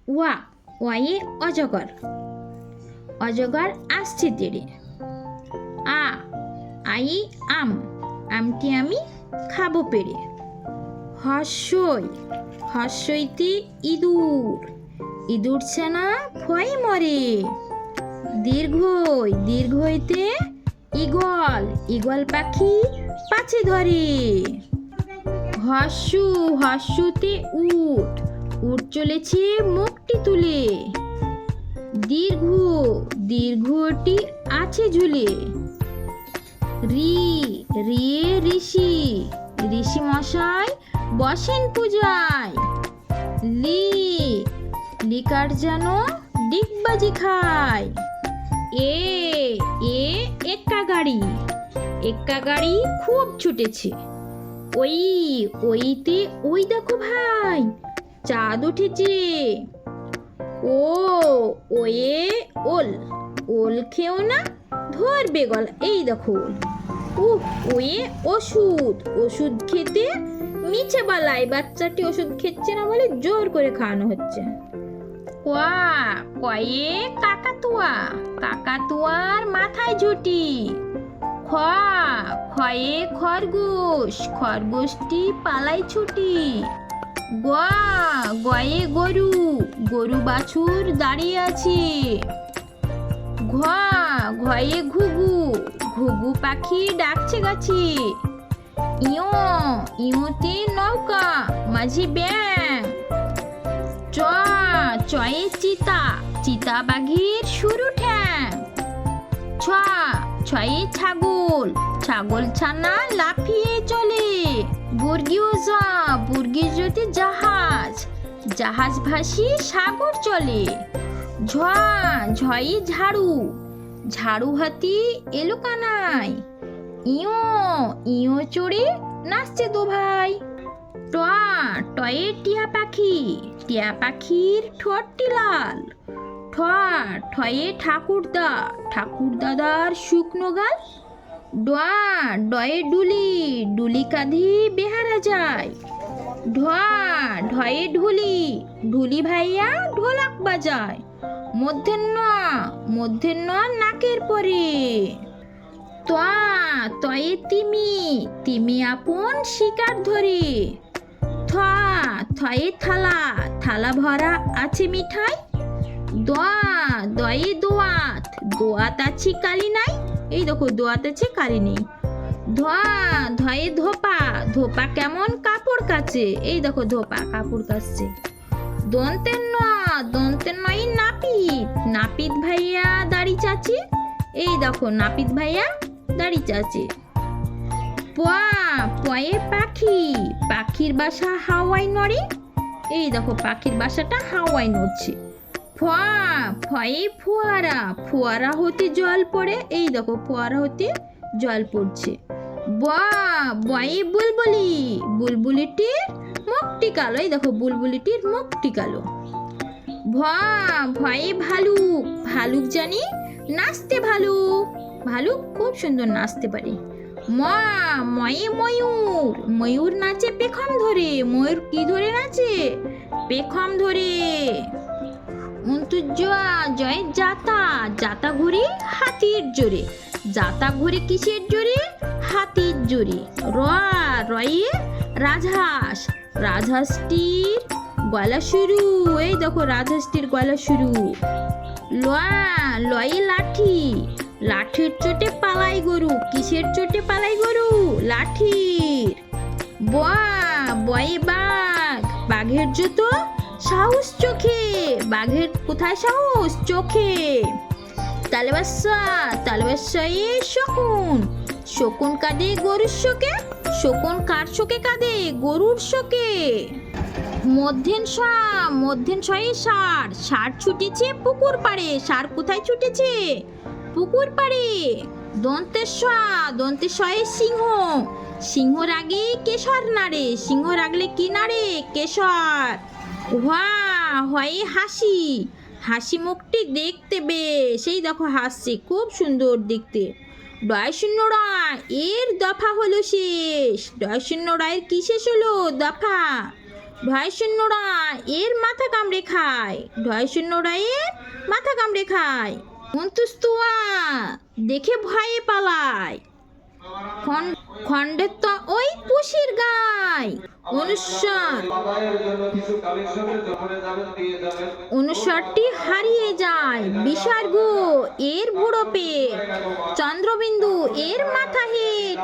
ওয়া, ওয়ায়ে অজগর, অজগর আসছে তেড়ে। আ, আয়ে আম, আমটি আমি খাবো পেড়ে। হর্ষই, হর্ষইতে ইঁদুর, ইঁদুর ছানা ভয়ে মরে। দীর্ঘই, দীর্ঘইতে ঈগল, ঈগল পাখি পাছে ধরে। হর্ষু, হর্ষুতে উট, উট চলেছে মুখটি তুলে। দীর্ঘ, দীর্ঘটি আছে ঝুলে। রি, রিয়ে ঋষি, ঋষি মশাই বসেন পূজায়। লি, লিকার যেন ডিগবাজি খায়। এ, এ এক্কা গাড়ি, এক্কা গাড়ি খুব ছুটেছে। ওই, ওইতে ওই দেখো ভাই, চাঁদ উঠেছে। ও, ওয়ে ওল, ওল খেও না ধরবে গলা, এই দেখো ওল। ওয়ে ওষুধ, ওষুধ খেতে মিছে বলায়, বাচ্চাটি ওষুধ খেচ্ছে না বলে জোর করে খাওয়ানো হচ্ছে। কোয়া, কয়ে কাকাতুয়া, কাকাতুয়ার মাথায় ঝুঁটি। খ, খয়ে খরগোশ, খরগোশটি পালাই ছুটি। গোয়া, গয়ে গরু, গরু বাছুর দাঁড়িয়ে আছে। ঘোয়া, ঘয়ে ঘুঘু, ঘুঘু পাখি ডাকছে গাছে। ইয়ো, ইয়োতে নৌকা মাঝি ব্যাং। চ, চয়ে চিতা, চিতা বাঘের সরু ঠ্যাং। ছ, ছয়ে ছাগল, ছাগল ছানা লাফিয়ে চলে। বর্গীয় যা, বর্গীর জ্যোতি জাহাজ, জাহাজ ভাসি সাগর চলে। ঝ, ঝয়ে ঝাড়ু, ঝাড়ু হাতি এলো কানায়। ইয়ো, ইয়ো চড়ে নাচছে দো ভাই। ট, টয়ে টিয়া পাখি, টিয়া পাখির ঠোঁটটি লাল। ঠ, ঠয়ে ঠাকুরদা, ঠাকুর দাদার শুকনো গাল। ডয়া, ডয়ে ডুলি, ডুলি কাঁধে বেহারা যায়। ঢোয়া, ঢয়ে ঢুলি, ঢুলি ভাইয়া ঢোলক বাজায়। মধ্যাহ্ন, মধ্যাহ্ন নাকের পরে। ত্বয়া, তয়ে তিমি, তিমি আপন শিকার ধরে। থা, থয়ে থালা, থালা ভরা আছে মিঠাই। দোয়া, দয়ে দোয়াত, দোয়াত আছে কালি নাই, এই দেখো দোয়াত আছে কালি নেই। ধোয়া, ধয়ে ধোপা, ধোপা কেমন কাপড় কাচে, এই দেখো ধোপা কাপড় কাচছে। দন্তের ন, দন্তের নয় নাপিত, নাপিত ভাইয়া দাড়ি চাচে, এই দেখো নাপিত ভাইয়া দাড়ি চাচে। পয়া, পয়ে পাখি, পাখির বাসা হাওয়ায় নড়ে, এই দেখো পাখির বাসাটা হাওয়ায় নড়ছে। ফয়া, ফয়ে ফোয়ারা, ফোয়ারা হতে জল পড়ে, এই দেখো ফোয়ারা হতে জল পড়ছে। বয়া, বয়ে বুলবুলি, বুলবুলিটির মুখটি কালো, এই দেখো বুলবুলিটির মুখটি কালো। ভয়া, ভয়ে ভালুক, ভালুক জানি নাচতে ভালো, ভালুক খুব সুন্দর নাচতে পারে। মা, ময়ে ময়ূর, ময়ূর নাচে পেখম ধরে, ময়ূর কি ধরে নাচে, পেখম ধরে। অন্তর্জয়া, জয়ে জাতা, জাতা ঘুরে হাতির জোরে, জাতা ঘুরে কিসের জোরে, হাতির জোরে। র, রয়ে রাজহাঁস, রাজহাঁসটির গলা শুরু, এই দেখো রাজহাঁসটির গলা শুরু। লয়া, লয়ে লাঠি, লাঠির চোটে পালাই গরু, কিসের চোটে পালাই গরু, লাঠির। বয়া, বয়ে বাঘ, বাঘের জুতো সাহস চোখে, বাঘের কোথায় সাহস, চোখে। তালবাসা, তালবাসায়ে শকুন, শকুন কাঁদে গরুর শোকে, শকুন কার শোকে কাঁদে, গরুর শোকে। মধ্যেন স, মধ্যেন শয়ে ষাঁড়, ষাঁড় ছুটেছে পুকুর পাড়ে, ষাঁড় কোথায় ছুটেছে, পুকুর পাড়ে। দন্তের স, দন্তের শয়ে সিংহ, সিংহ রাগে কেশর নাড়ে, সিংহ রাগলে কি নাড়ে, কেশর। হা, হয়ে হাসি, হাসি মুখটি দেখতে বেশ, এই দেখো হাসছে খুব সুন্দর দেখতে। ডয় শূন্য রয়, এর দফা হলো শেষ, ডয় শূন্য রয়ের কি শেষ হলো, দফা। ঢয় শূন্যরা এর মাথা কামড়ে খায়, ঢয় শূন্যরা এর মাথা কামড়ে খায়। অন্তুস্তুয়া দেখে ভয়ে পালায়, খণ্ডের তো ওই পুষির গায়। অনুস্বরটি হারিয়ে যায়, বিসর্গ এর বুড়ো পেট, চন্দ্রবিন্দু এর মাথা হেট,